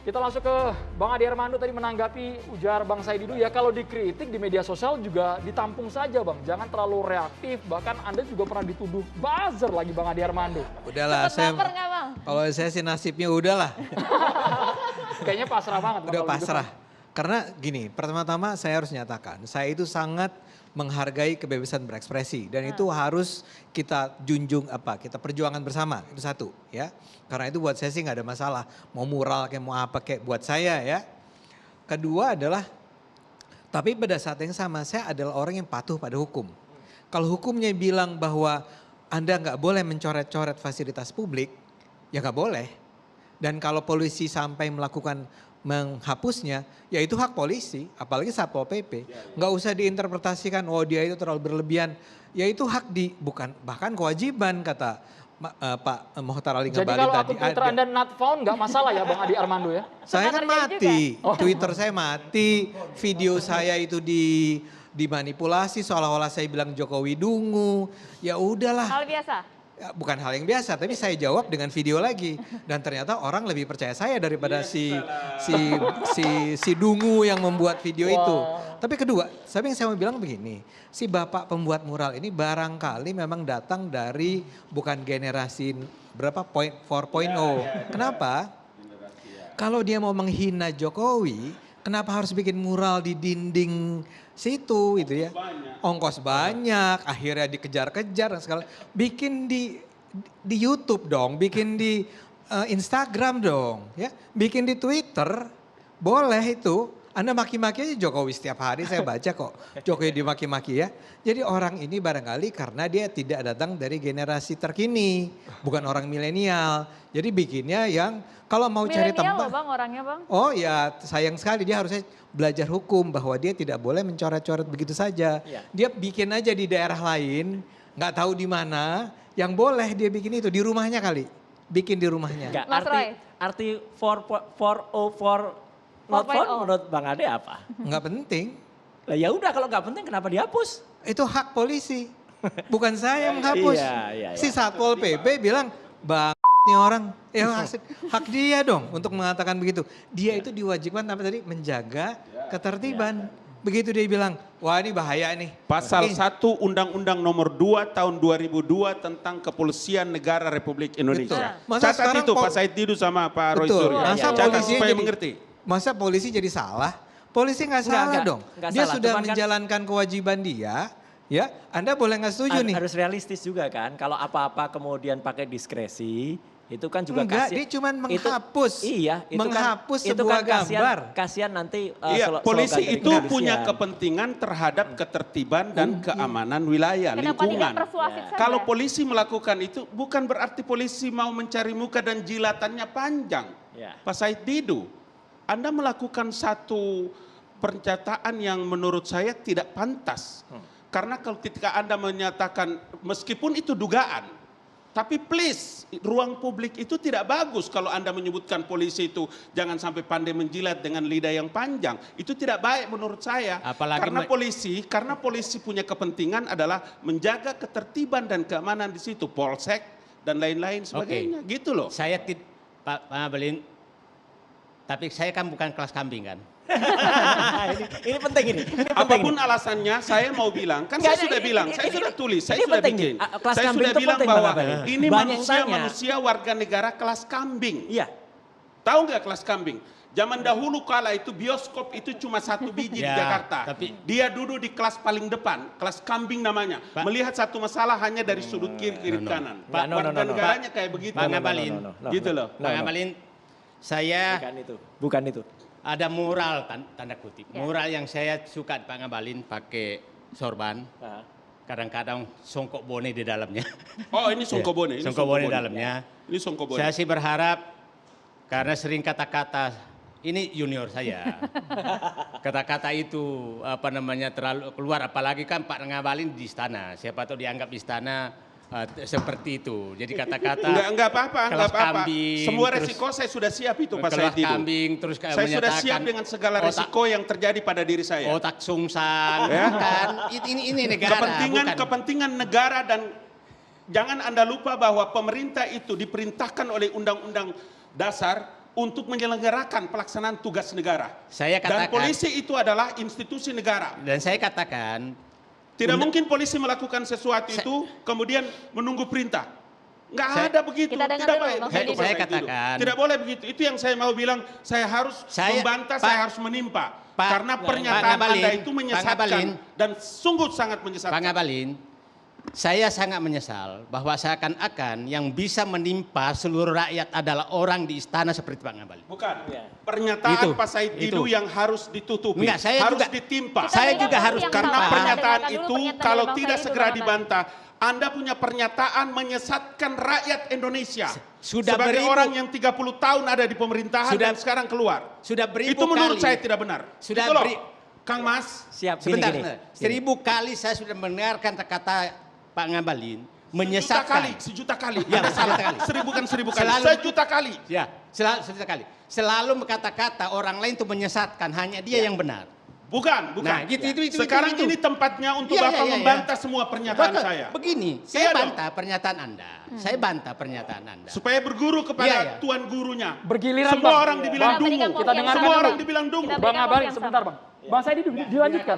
Kita langsung ke Bang Ade Armando tadi menanggapi ujar Bang Said Didu ya, kalau dikritik di media sosial juga ditampung saja Bang, jangan terlalu reaktif, bahkan Anda juga pernah dituduh buzzer lagi Bang Ade Armando. Udahlah, Baper nggak Bang? kalau saya sih nasibnya udahlah. Kayaknya pasrah banget Bang. Udah kalau gitu. pasrah. Karena gini, pertama-tama saya harus nyatakan, saya itu sangat menghargai kebebasan berekspresi dan itu harus kita junjung kita perjuangan bersama, itu satu ya. Karena itu buat saya sih nggak ada masalah, mau mural kayak mau apa kayak buat saya ya. Kedua adalah, tapi pada saat yang sama saya adalah orang yang patuh pada hukum. Kalau hukumnya bilang bahwa Anda nggak boleh mencoret-coret fasilitas publik, ya nggak boleh. Dan kalau polisi sampai melakukan menghapusnya, ya itu hak polisi, apalagi Satpol PP. Nggak usah diinterpretasikan, oh dia itu terlalu berlebihan. Ya itu hak bukan bahkan kewajiban kata Pak Mokhtar Ali Ngabalin tadi. Jadi kalau akun Twitter Anda not found nggak masalah ya Bang Ade Armando ya? Saya kan mati, Twitter saya mati, video saya itu dimanipulasi seolah-olah saya bilang Jokowi dungu. Ya udahlah. Hal biasa? Ya, bukan hal yang biasa, tapi saya jawab dengan video lagi. Dan ternyata orang lebih percaya saya daripada si dungu yang membuat video itu. Tapi kedua, tapi yang saya mau bilang begini, si bapak pembuat mural ini barangkali memang datang dari bukan generasi 4.0. Kenapa? Kalau dia mau menghina Jokowi, kenapa harus bikin mural di dinding situ gitu ya. Ongkos banyak, akhirnya dikejar-kejar dan segala. Bikin di YouTube dong, bikin di Instagram dong ya. Bikin di Twitter, boleh itu. Anda maki-maki aja Jokowi setiap hari saya baca kok. Jokowi dimaki-maki ya. Jadi orang ini barangkali karena dia tidak datang dari generasi terkini. Bukan orang milenial. Jadi bikinnya yang kalau mau cari tempat. Milenial loh Bang orangnya Bang. Oh ya sayang sekali dia harusnya belajar hukum bahwa dia tidak boleh mencoret-coret begitu saja. Dia bikin aja di daerah lain, nggak tahu di mana. Yang boleh dia bikin itu di rumahnya kali. Bikin di rumahnya. Enggak, Mas Roy. arti 404 not found menurut Bang Ade apa? Nggak penting. Lah ya udah kalau nggak penting kenapa dihapus? Itu hak polisi. Bukan saya yang menghapus. Iya. Si Satpol PP bilang, bang nih orang, hak dia dong untuk mengatakan begitu. Dia itu diwajibkan apa tadi? Menjaga ketertiban. Begitu dia bilang, wah ini bahaya nih. Pasal 1 Undang-Undang Nomor 2 Tahun 2002 tentang Kepolisian Negara Republik Indonesia. Masa Catat itu Pak Said Didu sama Pak Roy Betul. Suryo. Masa Catat polisi supaya jadi, mengerti. Masa polisi jadi salah? Polisi nggak salah dong. Dia salah. sudah Cuman menjalankan kewajiban dia. Ya, Anda boleh nggak setuju nih? Harus realistis juga kan. Kalau apa-apa kemudian pakai diskresi, itu kan juga Enggak, dia cuma menghapus. Itu menghapus kan, sebuah gambar. Kasihan nanti Polisi itu kepolisian punya kepentingan terhadap ketertiban dan keamanan wilayah, Kenapa lingkungan. tidak persuasif saja? Kalau polisi melakukan itu bukan berarti polisi mau mencari muka dan jilatannya panjang. Pak Said Didu, Anda melakukan satu pernyataan yang menurut saya tidak pantas. Karena kalau ketika Anda menyatakan meskipun itu dugaan, tapi please ruang publik itu tidak bagus kalau Anda menyebutkan polisi itu jangan sampai pandai menjilat dengan lidah yang panjang. Itu tidak baik menurut saya. Apalagi karena polisi punya kepentingan adalah menjaga ketertiban dan keamanan di situ, polsek dan lain-lain sebagainya. Gitu loh. Saya Pak Ngabalin, tapi saya kan bukan kelas kambing kan. ini penting ini. Apapun alasannya saya mau bilang, kan saya sudah bilang, saya sudah tulis, saya sudah bikin. Saya sudah bilang bahwa ini manusia warga negara kelas kambing. Iya. Tahu nggak kelas kambing? Zaman dahulu kala itu bioskop itu cuma 1 biji di Jakarta. Dia duduk di kelas paling depan, kelas kambing namanya. Melihat satu masalah hanya dari sudut kiri kanan. Warga negaranya kayak begitu. Pak Ngabalin, gitu loh. Pak Ngabalin, saya bukan itu. ada mural tanda kutip. Mural yang saya suka Pak Ngabalin pakai sorban. Kadang-kadang songkok bone di dalamnya. Oh ini songkok bone. Songkok bone di dalamnya. Ini songkok bone. Saya sih berharap karena sering kata-kata ini junior saya. Kata-kata itu terlalu keluar, apalagi kan Pak Ngabalin di istana. Siapa tahu dianggap di istana seperti itu. Jadi kata-kata enggak apa-apa. Kambing, Semua resiko saya sudah siap itu Pak Said Didu. Kambing, terus saya sudah siap dengan segala resiko yang terjadi pada diri saya. Otak sungsang, kan? Ini negara. Kepentingan negara dan jangan Anda lupa bahwa pemerintah itu diperintahkan oleh Undang-Undang Dasar untuk menyelenggarakan pelaksanaan tugas negara. Saya Dan katakan, polisi itu adalah institusi negara. dan saya katakan, Tidak mungkin polisi melakukan sesuatu itu kemudian menunggu perintah. Nggak ada begitu. Kita dengar Tidak dulu, baik. Bang Begitu, Saya Pak Saididu. katakan. Tidak boleh begitu. Itu yang saya mau bilang. Saya harus membantah, saya harus menimpa. Karena pernyataan Anda itu menyesatkan dan sungguh sangat menyesatkan. Pak Ngabalin, saya sangat menyesal bahwa seakan-akan yang bisa menimpa seluruh rakyat adalah orang di istana seperti Pak Ngabalin. Bukan. Pernyataan Itu, Pak Saididu itu. yang harus ditutupi. Enggak, saya harus juga- ditimpa. Saya dengar juga dulu harus yang Karena pertama. pernyataan Dengarkan dulu itu pernyataan kalau dari Bang tidak Saididu, segera Bang Ngabalin. dibantah, Anda punya pernyataan menyesatkan rakyat Indonesia. Sudah Sebagai beribu- orang yang 30 tahun ada di pemerintahan Sudah- dan sekarang keluar. Sudah beribu Itu menurut kali. saya tidak benar. Sudah Gitu loh, beri- Kang Mas. Siap, Sebentar, gini. sebentar. 1000 kali saya sudah mendengarkan kata Pak Ngabalin menyesatkan. Sejuta kali. Ya, Anda salah. sejuta kali. 1000 bukan 1000 kali. Selalu- Sejuta kali. Ya, selalu kali. Selalu berkata-kata orang lain itu menyesatkan, hanya dia yang benar. Bukan, bukan. Nah, gitu, itu. Sekarang ini tempatnya untuk Iya, Bapak iya, iya. membantah semua pernyataan Betul. saya. Begini, Iya saya dong. bantah pernyataan Anda. Saya bantah pernyataan Anda. Supaya berguru kepada Iya, iya. tuan gurunya. Bergiliran, Semua Bang. orang dibilang Kita dungu. berikan porsi Kita yang dengarkan Semua sama, orang Bang. dibilang dungu. Kita Bang berikan Ngabalin porsi yang sebentar sama. Bang. Bang Saididu dilanjutkan.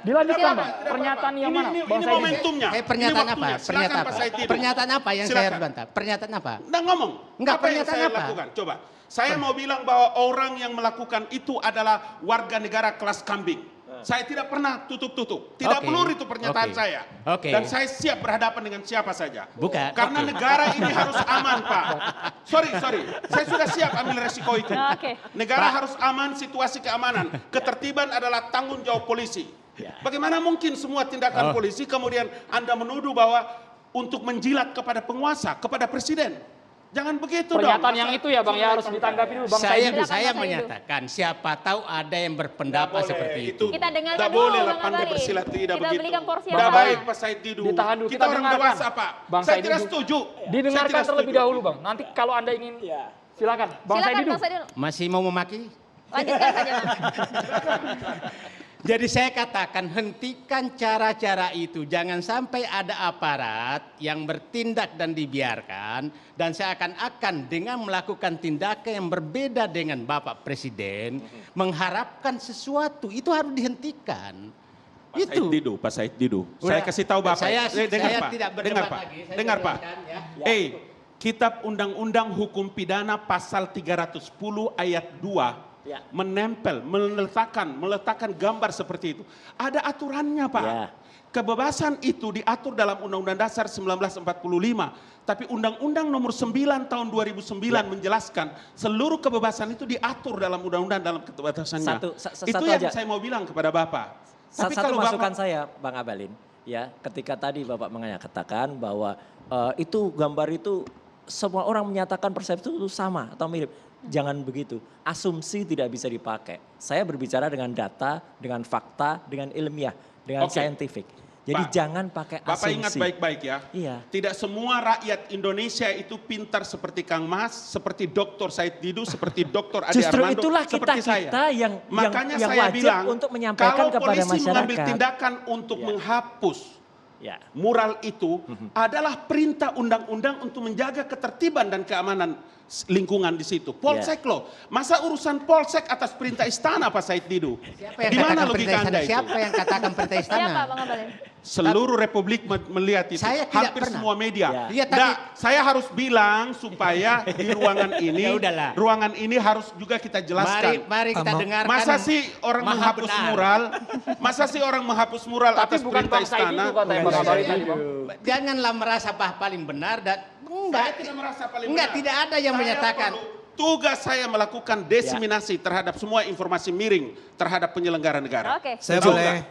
Dilanjutkan Bang. Pernyataan yang mana? Bang Ini Saididu. momentumnya. Pernyataan Ini apa? waktunya. Silakan, Pernyataan Pak apa? Saididu. Pernyataan apa yang saya Silakan. harus bantah? Pernyataan apa? Nggak ngomong. Enggak, Apa yang pernyataan saya apa? lakukan? Coba. Saya mau bilang bahwa orang yang melakukan itu adalah warga negara kelas kambing. Saya tidak pernah tutup-tutup. Tidak Oke. pelur itu pernyataan Oke. saya. Oke. Dan saya siap berhadapan dengan siapa saja. Bukan. Karena Oke. negara ini harus aman, Pak. Sorry. Saya sudah siap ambil resiko itu. Oke. Negara harus aman, situasi keamanan. Ketertiban adalah tanggung jawab polisi. Bagaimana mungkin semua tindakan polisi kemudian Anda menuduh bahwa untuk menjilat kepada penguasa, kepada presiden? Jangan begitu dong. Pernyataan yang itu ya Bang ya harus ditanggapi dulu Bang Saya Saididu. Silakan, saya Bang Saididu. menyatakan siapa tahu ada yang berpendapat seperti itu. Kita dengarkan Tidak dulu, boleh lah Bang pandai Ngabalin. bersilat tidak Kita begitu. berikan porsi yang Tidak sama. baik Pak Saididu. Ditahan dulu, Kita kita orang dengarkan. dewasa Pak. Bang Saya tidak Saididu. setuju. Didengarkan Saya tidak terlebih setuju. dahulu Bang. Nanti kalau Anda ingin silakan Bang Silakan Saididu. Bang Saididu. Masih mau memaki? Lanjutkan saja Bang. Jadi saya katakan hentikan cara-cara itu. Jangan sampai ada aparat yang bertindak dan dibiarkan. Dan seakan-akan dengan melakukan tindakan yang berbeda dengan Bapak Presiden. Mengharapkan sesuatu. Itu harus dihentikan. Itu. Pak Said Didu. Udah. Saya kasih tahu Bapak. Saya dengar Pak. tidak berdebat Dengar Pak. lagi. Saya Dengar Pak. teruskan, ya. Kitab Undang-Undang Hukum Pidana pasal 310 ayat 2 menempel, meletakkan gambar seperti itu. Ada aturannya Pak. Ya. Kebebasan itu diatur dalam Undang-Undang Dasar 1945. Tapi Undang-Undang Nomor 9 tahun 2009 menjelaskan seluruh kebebasan itu diatur dalam Undang-Undang dalam keterbatasannya. Satu Itu yang aja. saya mau bilang kepada Bapak. Tapi Satu kalau masukan Bapak, saya, Bang Ngabalin, ya, ketika tadi Bapak mengatakan bahwa itu gambar itu semua orang menyatakan persepsi itu sama atau mirip. Jangan begitu. Asumsi tidak bisa dipakai. Saya berbicara dengan data, dengan fakta, dengan ilmiah, dengan Oke. scientific. Jadi Pak, jangan pakai asumsi. Bapak ingat baik-baik ya. Iya. Tidak semua rakyat Indonesia itu pintar seperti Kang Mas, seperti Dr. Said Didu, seperti Dr. Ade Justru Armando, itulah seperti saya. kita yang Makanya yang saya wajib bilang, untuk menyampaikan kalau kepada polisi mengambil masyarakat. tindakan untuk menghapus Ya. mural itu adalah perintah undang-undang untuk menjaga ketertiban dan keamanan lingkungan di situ. Polsek loh. Masa urusan polsek atas perintah istana Pak Said Didu? Siapa yang Di mana katakan logika perintah Anda istana? itu? Siapa yang katakan perintah istana? Siapa Bang Ngabalin? Seluruh Republik melihat itu. Saya tidak Hampir pernah. semua media. Ya. Iya, tapi- Nah, saya harus bilang supaya di ruangan ini, Ya udahlah. ruangan ini harus juga kita jelaskan. Mari kita dengarkan. Masa sih orang Maha menghapus benar. mural? Masa sih orang menghapus mural Tapi atas bukan perintah Bang Saididu istana? katanya Bang Ngabalin tadi Bang. Janganlah merasa paling benar dan Saya tidak merasa paling enggak, benar. tidak ada yang Saya menyatakan. tugas saya melakukan diseminasi terhadap semua informasi miring terhadap penyelenggara negara. Oke. Saya Juga. boleh.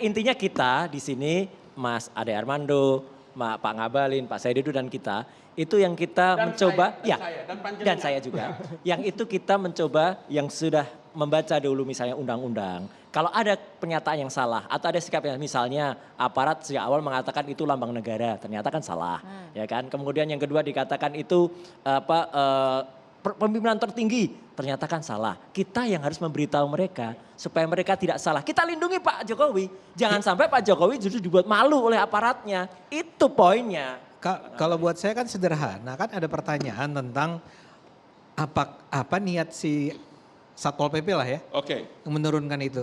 Intinya kita di sini Mas Ade Armando, Pak Ngabalin, Pak Saididu dan kita itu yang kita Dan mencoba saya, dan panjenengan. dan saya juga. Yang itu kita mencoba yang sudah membaca dulu misalnya undang-undang. Kalau ada pernyataan yang salah atau ada sikap yang misalnya aparat sejak awal mengatakan itu lambang negara, ternyata kan salah, ya kan? Kemudian yang kedua dikatakan itu pemimpinan tertinggi, ternyata kan salah. Kita yang harus memberitahu mereka supaya mereka tidak salah. Kita lindungi Pak Jokowi, jangan sampai Pak Jokowi justru dibuat malu oleh aparatnya. Itu poinnya. Kalau buat saya kan sederhana, kan ada pertanyaan tentang apa niat si Satpol PP lah ya, Oke. yang menurunkan itu.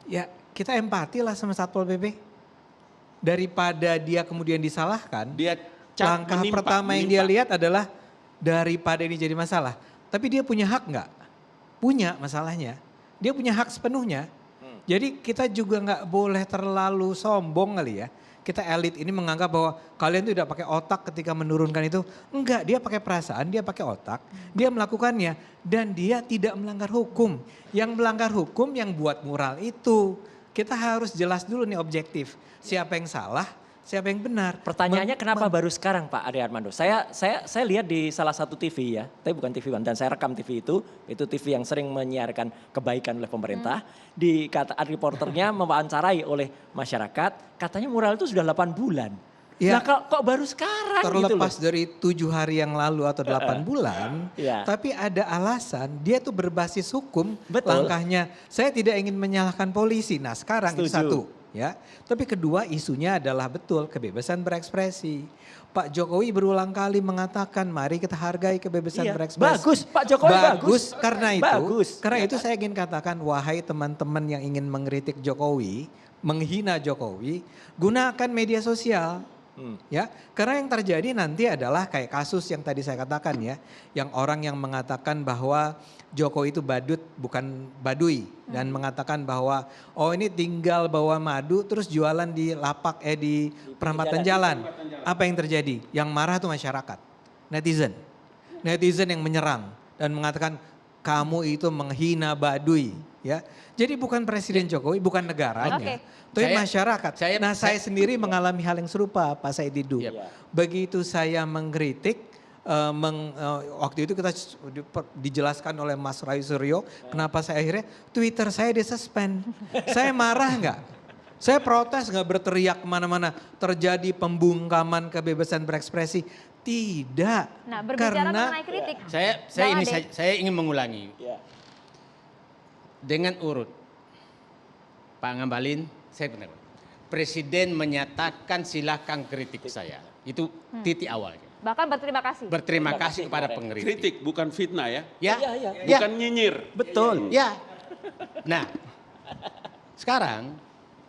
Ya kita empati lah sama Satpol PP. Daripada dia kemudian disalahkan, Dia langkah pertama yang dia lihat adalah daripada ini jadi masalah. Tapi dia punya hak nggak? Punya masalahnya. Dia punya hak sepenuhnya. Jadi kita juga nggak boleh terlalu sombong kali ya. Kita elit ini menganggap bahwa kalian tuh tidak pakai otak ketika menurunkan itu. Enggak, dia pakai perasaan, dia pakai otak. Dia melakukannya dan dia tidak melanggar hukum. Yang melanggar hukum yang buat mural itu. Kita harus jelas dulu nih objektif. Siapa yang salah, siapa yang benar. Pertanyaannya kenapa baru sekarang Pak Ade Armando? Saya lihat di salah satu TV ya, tapi bukan TV One, dan saya rekam TV itu TV yang sering menyiarkan kebaikan oleh pemerintah. Di kata reporternya mewawancarai oleh masyarakat, katanya mural itu sudah 8 bulan. Ya, nah kok baru sekarang terlepas gitu loh. dari 7 hari yang lalu atau 8 bulan, Ya. tapi ada alasan dia tuh berbasis hukum. Betul. Langkahnya saya tidak ingin menyalahkan polisi. Nah sekarang itu Setuju. satu ya. Tapi kedua isunya adalah betul kebebasan berekspresi. Pak Jokowi berulang kali mengatakan mari kita hargai kebebasan Iya, berekspresi. bagus, Pak Jokowi bagus. Karena itu saya ingin katakan wahai teman-teman yang ingin mengkritik Jokowi, menghina Jokowi, gunakan media sosial. Ya, karena yang terjadi nanti adalah kayak kasus yang tadi saya katakan ya, yang orang yang mengatakan bahwa Jokowi itu badut bukan baduy dan mengatakan bahwa oh ini tinggal bawa madu terus jualan di lapak di perempatan jalan. Apa yang terjadi? Yang marah tuh masyarakat, netizen. Netizen yang menyerang dan mengatakan kamu itu menghina baduy ya. Jadi bukan Presiden Jokowi, bukan negaranya. Tapi masyarakat. Saya sendiri mengalami hal yang serupa Pak Said Didu. Begitu saya mengkritik, waktu itu kita dijelaskan oleh Mas Ray Suryo, kenapa saya akhirnya Twitter saya disuspend. Saya marah nggak? Saya protes nggak berteriak kemana-mana, terjadi pembungkaman kebebasan berekspresi. Tidak. Nah berbicara karena mengenai kritik. Saya ingin mengulangi. Dengan urut, Pak Ngabalin, saya benar. Presiden menyatakan silakan kritik saya. Itu titik awalnya. Bahkan berterima kasih. Berterima kasih kepada pengkritik. Kritik bukan fitnah ya. Ya, Bukan nyinyir. Betul. Ya. Nah, sekarang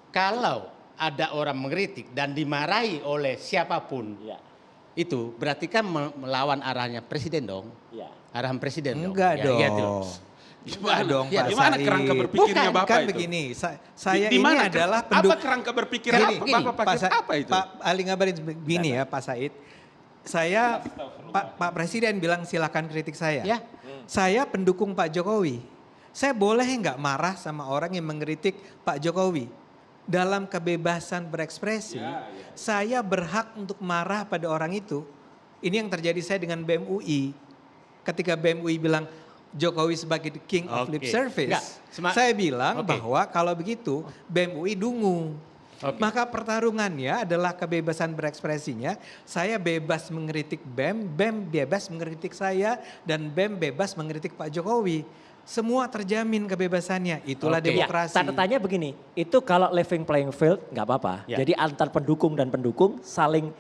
kalau ada orang mengkritik dan dimarahi oleh siapapun, itu berarti kan melawan arahnya presiden dong. Arahan presiden dong. enggak dong. Gitu. Gimana dong, Pak Gimana Said. kerangka berpikirnya Bukan, Bapak Kan itu? begini, saya Di ini mana adalah apa kerangka berpikir Gini, Bapak pakai apa itu? Pak Ali Ngabalin begini ya Pak Said. Saya, Pak Presiden bilang silakan kritik saya. Ya. Saya pendukung Pak Jokowi. Saya boleh nggak marah sama orang yang mengkritik Pak Jokowi? Dalam kebebasan berekspresi, saya berhak untuk marah pada orang itu. Ini yang terjadi saya dengan BEM UI. Ketika BEM UI bilang Jokowi sebagai the king of lip service. Saya bilang bahwa kalau begitu BEM UI dungu. Maka pertarungannya adalah kebebasan berekspresinya. Saya bebas mengkritik BEM, BEM bebas mengkritik saya, dan BEM bebas mengkritik Pak Jokowi. Semua terjamin kebebasannya, itulah demokrasi. Tanda tanya begini, itu kalau level playing field nggak apa-apa. Jadi antar pendukung dan pendukung saling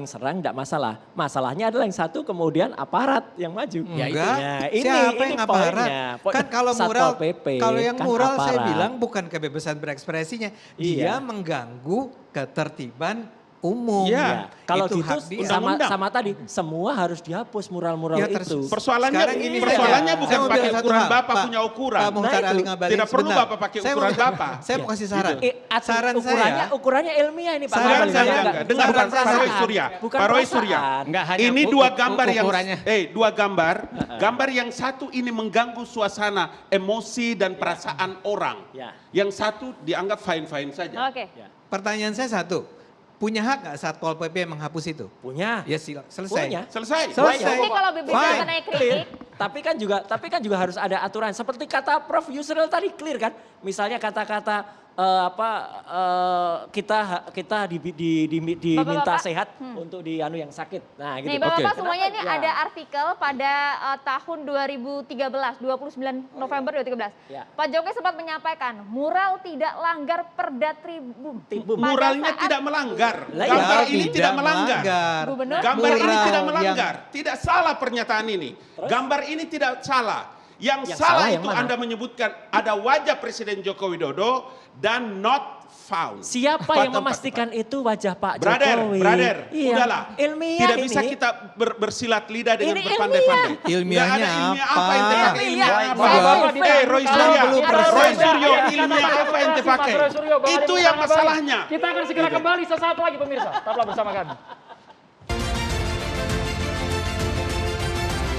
serang nggak masalah. Masalahnya adalah yang satu kemudian aparat yang maju. Enggak, ini siapa yang aparat? poinnya. Kan kalau mural, PP, kalau yang kan mural saya aparat. bilang bukan kebebasan berekspresinya. Dia mengganggu ketertiban umum. Ya, kalau Itu gitu hak dia. sama tadi semua harus dihapus mural-mural Ya, itu. Persoalannya Sekarang ini persoalannya saja. bukan Saya mau pakai bilang satu ukuran hal, Bapak Pak. punya ukuran. Pak Muhtar Ali Ngabalin, Tidak perlu sebentar. Bapak pakai Saya ukuran mau- Bapak. Saya mau kasih saran. Ukurannya saya, ukurannya ilmiah ini Pak. Saran Ngabalin. saya, Enggak. Dengar Bukan Pak Roy perasaan. Surya. Bukan Pak Roy perasaan. Surya. Enggak hanya Ini dua gambar yang ukurannya. dua gambar. Gambar yang satu ini mengganggu suasana emosi dan perasaan orang. Ya. Yang satu dianggap fine-fine saja. Oke. Pertanyaan saya satu. Punya hak nggak Satpol PP menghapus itu? Punya. Ya selesai. Punya. Selesai. Selesai. Jadi kalau Fine. berbicara mengenai kritik, Tapi kan juga harus ada aturan. Seperti kata Prof Yusril tadi clear kan. Misalnya kata-kata kita diminta sehat untuk yang sakit. Nah, gitu. Nih Bapak-Bapak semuanya ini ada artikel pada tahun 2013, 29 November 2013. Ya. Pak Jokowi sempat menyampaikan mural tidak langgar Perda Tribun. Muralnya tidak melanggar. Lah, Gambar ya, ini tidak melanggar. Gubernur? Gambar ini Mural tidak melanggar. Tidak salah pernyataan ini. Gambar ini tidak salah. Yang salah yang itu mana? Anda menyebutkan ada wajah Presiden Joko Widodo dan not found. Siapa yang memastikan itu wajah Pak Jokowi? Brother, Iya. udahlah. Ilmiah Tidak ini. bisa kita bersilat lidah dengan Ini berpandai-pandai. Ilmiahnya Nggak ada ilmiah apa? apa yang dipakai? Ilmiah Ilmiah. apa? Bapak-bapak Roy kalau Suryo, 50%. Roy Suryo, ilmiah apa yang dipakai? Mas Roy Suryo, bahwa Itu dia yang bukan masalahnya. Kita akan segera kembali sesaat lagi pemirsa. Tetaplah bersama kami.